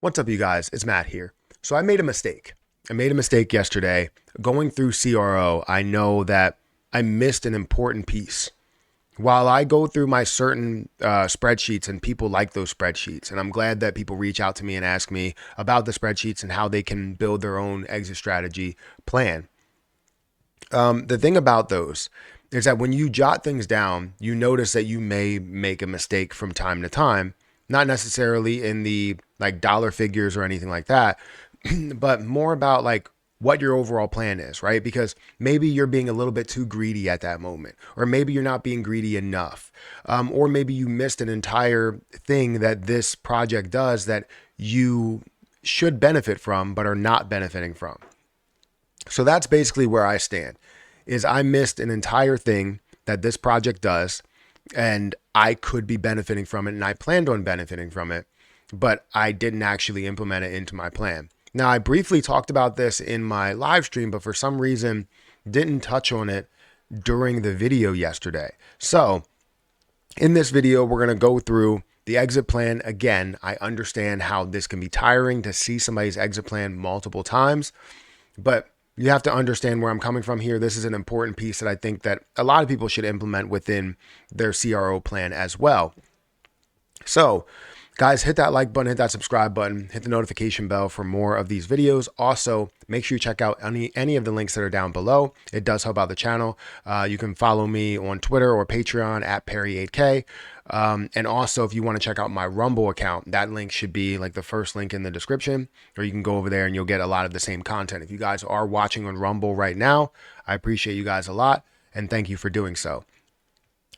What's up, you guys? It's Matt here. So I made a mistake. I made a mistake yesterday. Going through CRO, I know that I missed an important piece. While I go through my certain spreadsheets and people like those spreadsheets, and I'm glad that people reach out to me and ask me about the spreadsheets and how they can build their own exit strategy plan. The thing about those is that when you jot things down, you notice that you may make a mistake from time to time, not necessarily in the like dollar figures or anything like that, but more about like what your overall plan is, right? Because maybe you're being a little bit too greedy at that moment, or maybe you're not being greedy enough, or maybe you missed an entire thing that this project does that you should benefit from, but are not benefiting from. So that's basically where I stand is I missed an entire thing that this project does and I could be benefiting from it and I planned on benefiting from it, but I didn't actually implement it into my plan. Now, I briefly talked about this in my live stream, but for some reason didn't touch on it during the video yesterday. So in this video, we're going to go through the exit plan again. I understand how this can be tiring to see somebody's exit plan multiple times, but you have to understand where I'm coming from here. This is an important piece that I think that a lot of people should implement within their CRO plan as well. So guys, hit that like button, hit that subscribe button, hit the notification bell for more of these videos. Also, make sure you check out any of the links that are down below. It does help out the channel. You can follow me on Twitter or Patreon at Perry8K. And also, if you want to check out my Rumble account, that link should be like the first link in the description, or you can go over there and you'll get a lot of the same content. If you guys are watching on Rumble right now, I appreciate you guys a lot and thank you for doing so.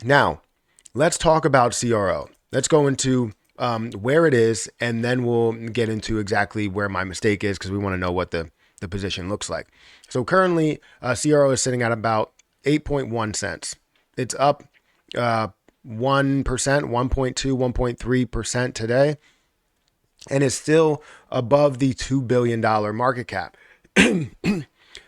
Now, let's talk about CRO. Let's go into where it is, and then we'll get into exactly where my mistake is because we want to know what the position looks like. So currently, CRO is sitting at about 8.1 cents. It's up 1%, 1.2, 1.3% today, and it's still above the $2 billion market cap.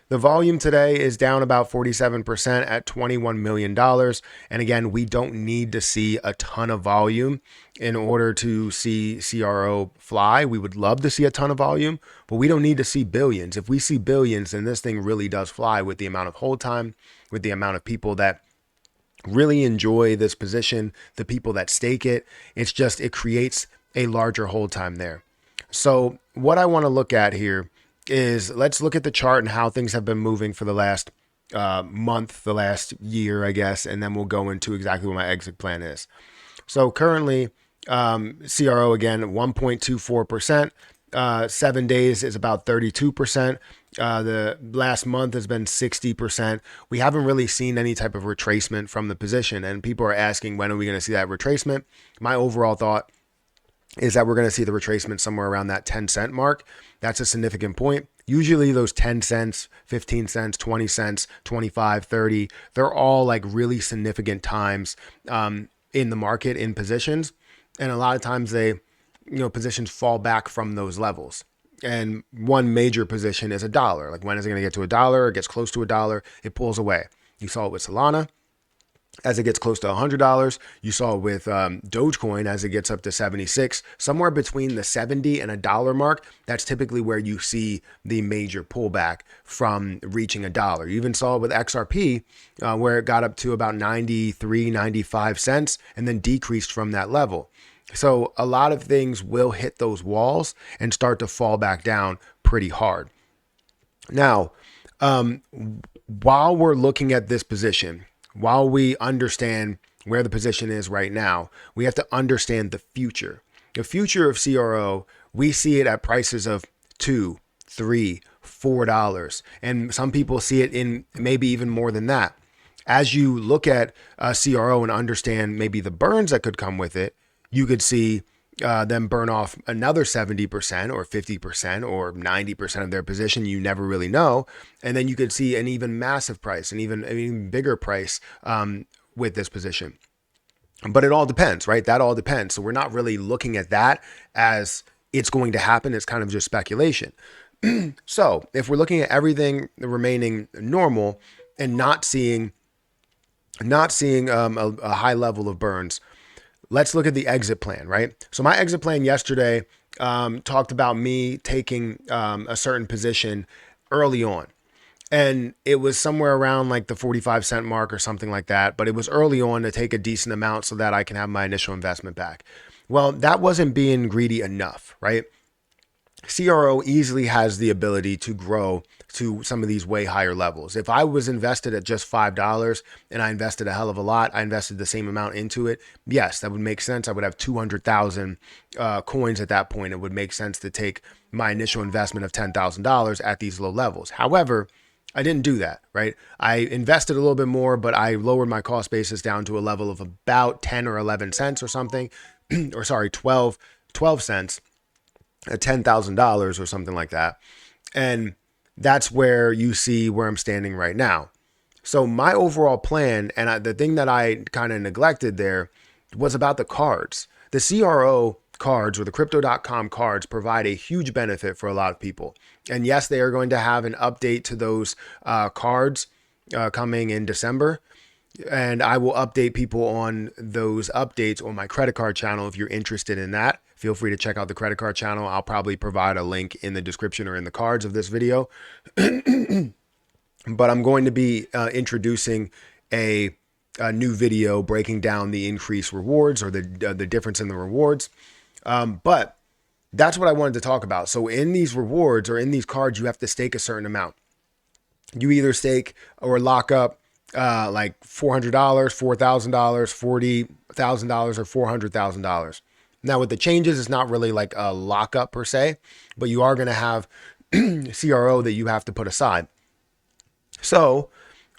The volume today is down about 47% at $21 million. And again, we don't need to see a ton of volume in order to see CRO fly. We would love to see a ton of volume, but we don't need to see billions. If we see billions, then this thing really does fly with the amount of hold time, with the amount of people that really enjoy this position, the people that stake it. It's just, it creates a larger hold time there. So what I want to look at here is let's look at the chart and how things have been moving for the last month, the last year, I guess, and then we'll go into exactly what my exit plan is. So currently, CRO again, 1.24%. 7 days is about 32%. The last month has been 60%. We haven't really seen any type of retracement from the position, and people are asking, when are we going to see that retracement? My overall thought is that we're going to see the retracement somewhere around that 10-cent mark. That's a significant point. Usually those 10 cents, 15 cents, 20 cents, 25, 30, they're all like really significant times in the market in positions. And a lot of times positions fall back from those levels. And one major position is $1. Like, when is it going to get to $1? It gets close to $1, it pulls away. You saw it with Solana. As it gets close to $100, you saw it with Dogecoin as it gets up to 76, somewhere between the 70 and $1 mark. That's typically where you see the major pullback from reaching $1. You even saw it with XRP where it got up to about 93, 95 cents and then decreased from that level. So a lot of things will hit those walls and start to fall back down pretty hard. Now, while we're looking at this position, while we understand where the position is right now, we have to understand the future. The future of CRO, we see it at prices of $2, $3, $4. And some people see it in maybe even more than that. As you look at CRO and understand maybe the burns that could come with it, you could see them burn off another 70% or 50% or 90% of their position. You never really know. And then you could see an even massive price, an even bigger price with this position. But it all depends, right? That all depends. So we're not really looking at that as it's going to happen. It's kind of just speculation. So if we're looking at everything remaining normal and not seeing a high level of burns, let's look at the exit plan, right? So my exit plan yesterday talked about me taking a certain position early on. And it was somewhere around like the 45 cent mark or something like that. But it was early on to take a decent amount so that I can have my initial investment back. Well, that wasn't being greedy enough, right? CRO easily has the ability to grow to some of these way higher levels. If I was invested at just $5 and I invested a hell of a lot, I invested the same amount into it. Yes, that would make sense. I would have 200,000 coins at that point. It would make sense to take my initial investment of $10,000 at these low levels. However, I didn't do that, right? I invested a little bit more, but I lowered my cost basis down to a level of about 10 or 11 cents or something, or sorry, 12 cents at $10,000 or something like that. And that's where you see where I'm standing right now. So my overall plan, and the thing that I kind of neglected there was about the cards. The CRO cards or the crypto.com cards provide a huge benefit for a lot of people. And yes, they are going to have an update to those cards coming in December. And I will update people on those updates on my credit card channel. If you're interested in that, feel free to check out the credit card channel. I'll probably provide a link in the description or in the cards of this video. But I'm going to be introducing a new video breaking down the increased rewards or the difference in the rewards. But that's what I wanted to talk about. So in these rewards or in these cards, you have to stake a certain amount. You either stake or lock up like $400, $4,000, $40,000, or $400,000. Now with the changes, it's not really like a lockup per se, but you are going to have CRO that you have to put aside. So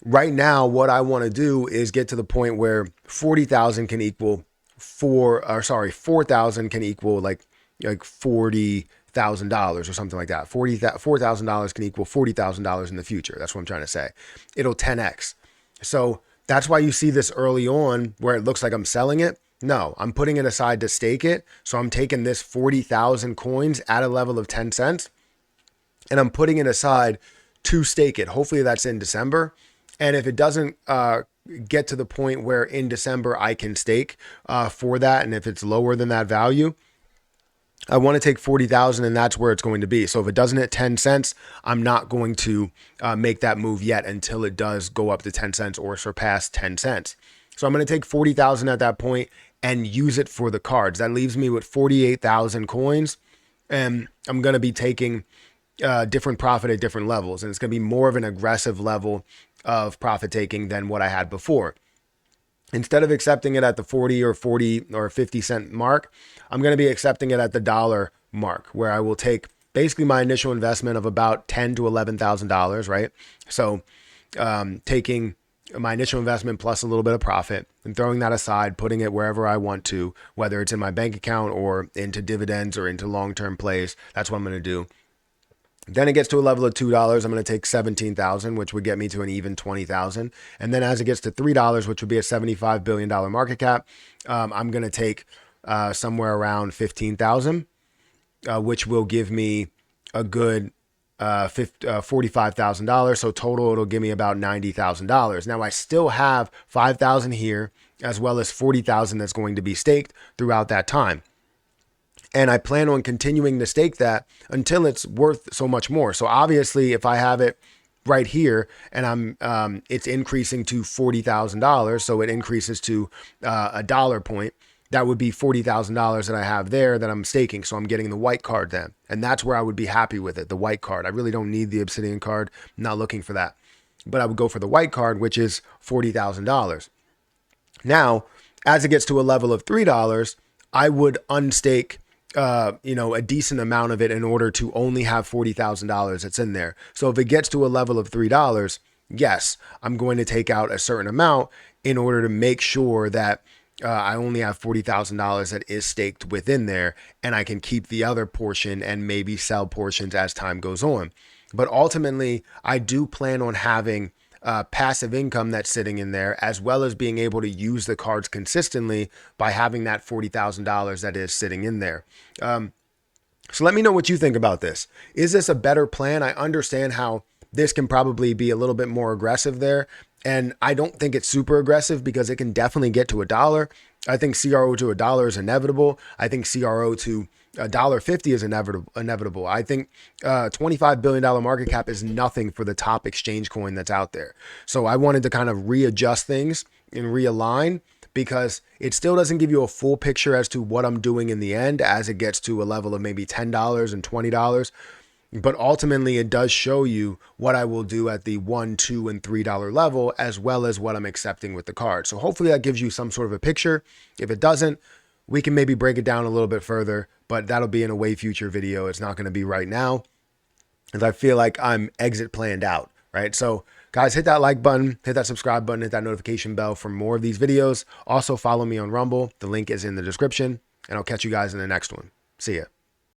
right now, what I want to do is get to the point where 40,000 can equal 4,000 can equal like $40,000 or something like that. $4,000 can equal $40,000 in the future. That's what I'm trying to say. It'll 10x. So that's why you see this early on where it looks like I'm selling it. No, I'm putting it aside to stake it. So I'm taking this 40,000 coins at a level of 10 cents and I'm putting it aside to stake it. Hopefully that's in December. And if it doesn't get to the point where in December I can stake for that, and if it's lower than that value, I want to take 40,000 and that's where it's going to be. So if it doesn't hit 10 cents, I'm not going to make that move yet until it does go up to 10 cents or surpass 10 cents. So I'm going to take 40,000 at that point and use it for the cards. That leaves me with 48,000 coins. And I'm going to be taking different profit at different levels. And it's going to be more of an aggressive level of profit taking than what I had before. Instead of accepting it at the 40 or 50 cent mark, I'm going to be accepting it at the dollar mark, where I will take basically my initial investment of about $10,000 to $11,000, right? So taking my initial investment plus a little bit of profit and throwing that aside, putting it wherever I want to, whether it's in my bank account or into dividends or into long-term plays. That's what I'm going to do. Then it gets to a level of $2. I'm going to take 17,000, which would get me to an even 20,000. And then as it gets to $3, which would be a $75 billion market cap, I'm going to take somewhere around 15,000, which will give me a good $45,000. So total, it'll give me about $90,000. Now I still have 5,000 here, as well as 40,000 that's going to be staked throughout that time. And I plan on continuing to stake that until it's worth so much more. So obviously, if I have it right here and it's increasing to $40,000, so it increases to a dollar point, that would be $40,000 that I have there that I'm staking. So I'm getting the white card then. And that's where I would be happy with it, the white card. I really don't need the Obsidian card. I'm not looking for that. But I would go for the white card, which is $40,000. Now, as it gets to a level of $3, I would unstake a decent amount of it in order to only have $40,000 that's in there. So if it gets to a level of $3, yes, I'm going to take out a certain amount in order to make sure that I only have $40,000 that is staked within there, and I can keep the other portion and maybe sell portions as time goes on. But ultimately, I do plan on having passive income that's sitting in there, as well as being able to use the cards consistently by having that $40,000 that is sitting in there. So let me know what you think about this. Is this a better plan? I understand how this can probably be a little bit more aggressive there. And I don't think it's super aggressive because it can definitely get to $1. I think CRO to $1 is inevitable. I think CRO to $1.50 is inevitable. I think $25 billion market cap is nothing for the top exchange coin that's out there. So I wanted to kind of readjust things and realign, because it still doesn't give you a full picture as to what I'm doing in the end as it gets to a level of maybe $10 and $20. But ultimately, it does show you what I will do at the $1, $2, and $3 level, as well as what I'm accepting with the card. So hopefully that gives you some sort of a picture. If it doesn't, we can maybe break it down a little bit further, but that'll be in a way future video. It's not going to be right now, because I feel like I'm exit planned out, right? So guys, hit that like button, hit that subscribe button, hit that notification bell for more of these videos. Also follow me on Rumble. The link is in the description, and I'll catch you guys in the next one. See ya.